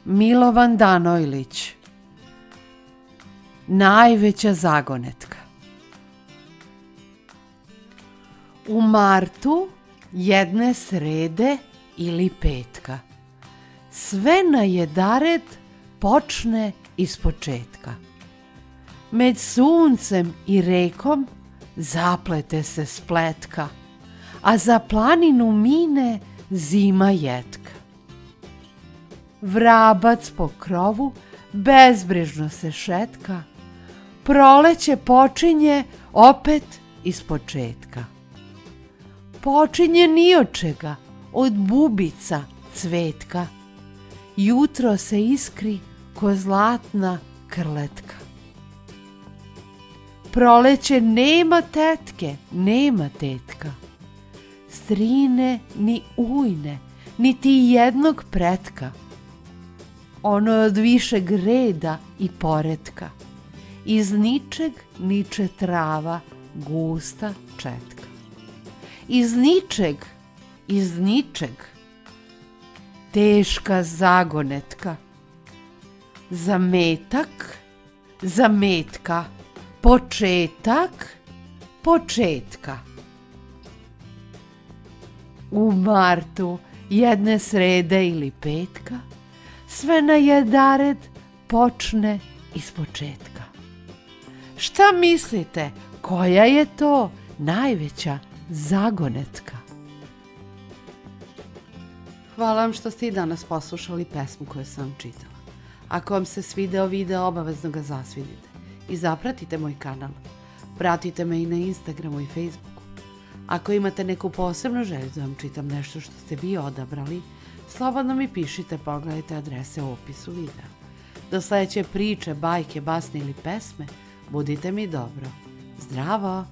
Milovan Danojlić. Najveća zagonetka. U martu jedne srede ili petka sve najedared počne ispočetka. Med suncem i rekom zaplete se spletka, a za planinu mine zima jetka. Vrabac po krovu bezbrižno se šetka, proleće počinje opet ispočetka. Počinje ni od čega, od bubica cvetka, jutro se iskri ko zlatna krletka. Proleće nema tetke, nema tetka, strine ni ujne, niti jednog pretka. Ono je od višeg reda i poretka, iz ničeg niče trava gusta četka. Iz ničeg, teška zagonetka, zametak, zametka, početak, početka. U martu jedne srede ili petka sve najedared počne ispočetka. Šta mislite, koja je to najveća zagonetka? Hvala vam što ste i danas poslušali pesmu koju sam vam čitala. Ako vam se svideo video, obavezno ga zasvidite i zapratite moj kanal. Pratite me i na Instagramu i Facebooku. Ako imate neku posebnu želju da vam čitam nešto što ste vi odabrali, slobodno mi pišite, pogledajte adrese u opisu videa. Do sledeće priče, bajke, basne ili pesme, budite mi dobro. Zdravo!